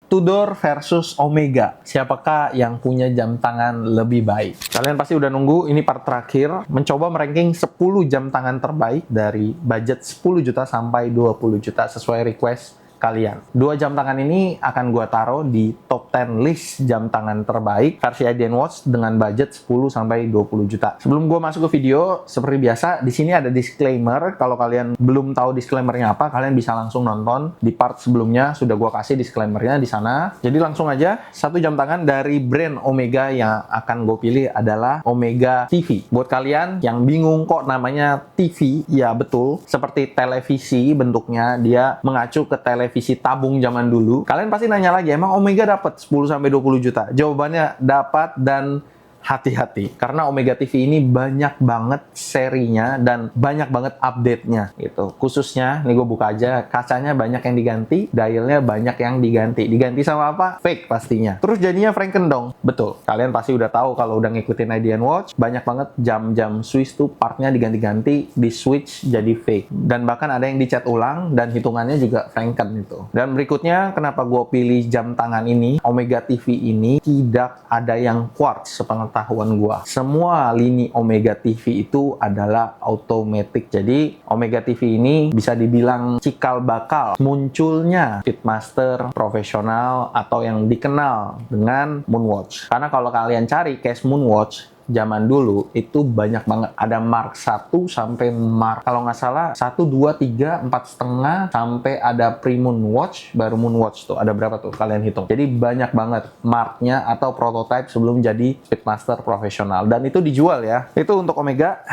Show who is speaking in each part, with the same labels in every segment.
Speaker 1: Tudor versus Omega. Siapakah yang punya jam tangan lebih baik? Kalian pasti udah nunggu, ini part terakhir. Mencoba meranking 10 jam tangan terbaik dari budget 10 juta sampai 20 juta sesuai request kalian. 2 jam tangan ini akan gua taruh di top 10 list jam tangan terbaik versi Idean Watch dengan budget 10 sampai 20 juta. Sebelum gua masuk ke video, seperti biasa di sini ada disclaimer. Kalau kalian belum tahu disclaimernya apa, kalian bisa langsung nonton di part sebelumnya, sudah gua kasih disclaimernya di sana. Jadi langsung aja, 1 jam tangan dari brand Omega yang akan gue pilih adalah Omega TV. Buat kalian yang bingung kok namanya TV, ya betul, seperti televisi bentuknya, dia mengacu ke televisi tabung zaman dulu. Kalian pasti nanya lagi, emang Omega dapat 10-20 juta? Jawabannya dapat, dan hati-hati. Karena Omega TV ini banyak banget serinya dan banyak banget update-nya gitu. Khususnya, nih gue buka aja, kacanya banyak yang diganti, dialnya banyak yang diganti. Diganti sama apa? Fake pastinya. Terus jadinya Franken dong. Betul. Kalian pasti udah tahu kalau udah ngikutin Idean Watch, banyak banget jam-jam Swiss tuh partnya diganti-ganti, di switch jadi fake. Dan bahkan ada yang dicat ulang dan hitungannya juga Franken itu. Dan berikutnya, kenapa gue pilih jam tangan ini, Omega TV ini tidak ada yang quartz sepengetahuan gua. Semua lini Omega TV itu adalah automatic. Jadi Omega TV ini bisa dibilang cikal bakal munculnya Speedmaster profesional atau yang dikenal dengan Moonwatch. Karena kalau kalian cari case Moonwatch zaman dulu itu banyak banget, ada Mark 1 sampai Mark, kalau nggak salah 1, 2, 3, 4,5 sampai ada pre-Moonwatch, baru Moonwatch tuh ada berapa tuh kalian hitung. Jadi banyak banget marknya atau prototype sebelum jadi Speedmaster profesional, dan itu dijual ya. Itu untuk Omega.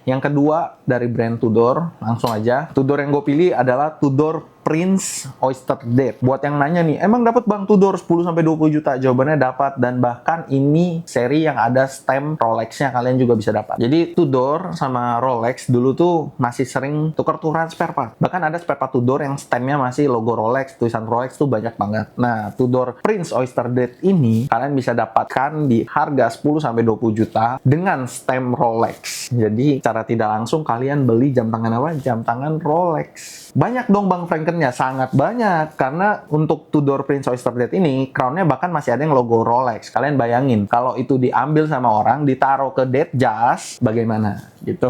Speaker 1: Yang kedua dari brand Tudor, langsung aja. Tudor yang gue pilih adalah Tudor Prince Oyster Date. Buat yang nanya nih, emang dapat Bang Tudor 10-20 juta? Jawabannya dapat, dan bahkan ini seri yang ada stem Rolex-nya kalian juga bisa dapat. Jadi Tudor sama Rolex dulu tuh masih sering tukar-tukaran spare part. Bahkan ada spare part Tudor yang stemnya masih logo Rolex, tulisan Rolex tuh banyak banget. Nah, Tudor Prince Oyster Date ini kalian bisa dapatkan di harga 10-20 juta dengan stem Rolex. Jadi secara tidak langsung kalian beli jam tangan apa? Jam tangan Rolex. Banyak dong Bang Frankennya, sangat banyak. Karena untuk Tudor Prince Oyster Date ini, crown-nya bahkan masih ada yang logo Rolex. Kalian bayangin, kalau itu diambil sama orang, ditaruh ke Datejust, bagaimana? Gitu,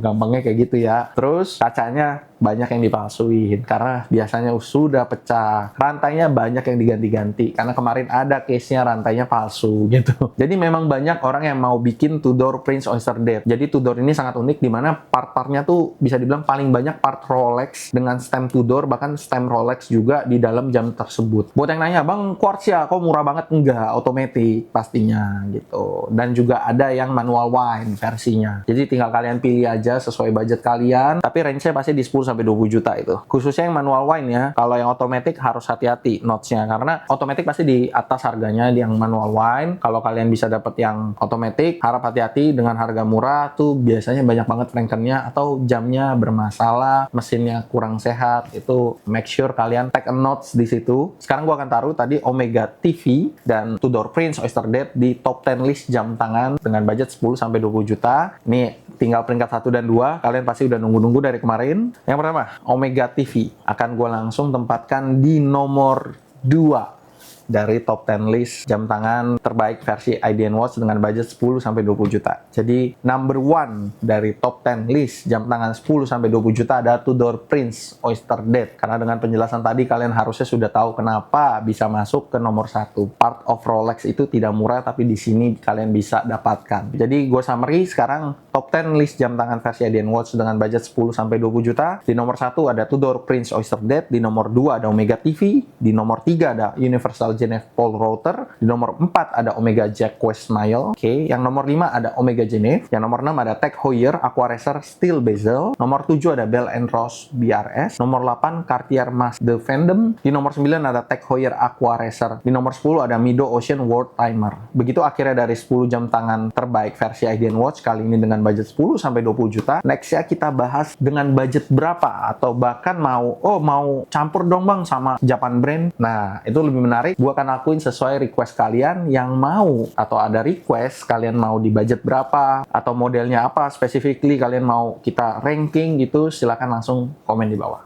Speaker 1: gampangnya kayak gitu ya. Terus kacanya banyak yang dipalsuin karena biasanya sudah pecah. Rantainya banyak yang diganti-ganti karena kemarin ada case-nya rantainya palsu gitu. Jadi memang banyak orang yang mau bikin Tudor Prince Oyster Date. Jadi Tudor ini sangat unik di mana part-partnya tuh bisa dibilang paling banyak part Rolex dengan stem Tudor, bahkan stem Rolex juga di dalam jam tersebut. Buat yang nanya, Bang quartz ya, kok murah banget? Enggak, automatic pastinya gitu. Dan juga ada yang manual wind versinya. Jadi tinggal kalian pilih aja sesuai budget kalian, tapi range-nya pasti di 10-20 juta itu. Khususnya yang manual wind ya. Kalau yang automatic harus hati-hati notch-nya, karena automatic pasti di atas harganya di yang manual wind. Kalau kalian bisa dapat yang automatic, harap hati-hati, dengan harga murah tuh biasanya banyak banget Franken-nya atau jamnya bermasalah, mesinnya kurang sehat. Itu make sure kalian take a notes di situ. Sekarang gua akan taruh tadi Omega TV dan Tudor Prince Oyster Date di top 10 list jam tangan dengan budget 10-20 juta. Ini tinggal peringkat 1 dan 2. Kalian pasti udah nunggu-nunggu dari kemarin. Yang pertama, Omega TV. Akan gue langsung tempatkan di nomor 2 dari top 10 list jam tangan terbaik versi Idean Watch dengan budget 10-20 juta. Jadi number 1 dari top 10 list jam tangan 10-20 juta ada Tudor Prince Oyster Date. Karena dengan penjelasan tadi kalian harusnya sudah tahu kenapa bisa masuk ke nomor 1. Part of Rolex itu tidak murah, tapi di sini kalian bisa dapatkan. Jadi gue summary sekarang top 10 list jam tangan versi Idean Watch dengan budget 10-20 juta. Di nomor 1 ada Tudor Prince Oyster Date, di nomor 2 ada Omega TV, di nomor 3 ada Universal Genève Paul Router, di nomor 4 ada Omega Jacques Smile, yang nomor 5 ada Omega Genève, yang nomor 6 ada Tag Heuer Aqua Racer Steel Bezel, nomor 7 ada Bell & Ross BRS, nomor 8 Cartier Mas The Phantom, di nomor 9 ada Tag Heuer Aqua Racer, di nomor 10 ada Mido Ocean World Timer. Begitu akhirnya dari 10 jam tangan terbaik versi Idean Watch kali ini dengan budget 10-20 juta. Next ya kita bahas dengan budget berapa, atau bahkan mau campur dong Bang sama Japan brand. Nah, itu lebih menarik. Gua akan lakuin sesuai request kalian yang mau, atau ada request kalian mau di budget berapa atau modelnya apa specifically kalian mau kita ranking gitu, silahkan langsung komen di bawah.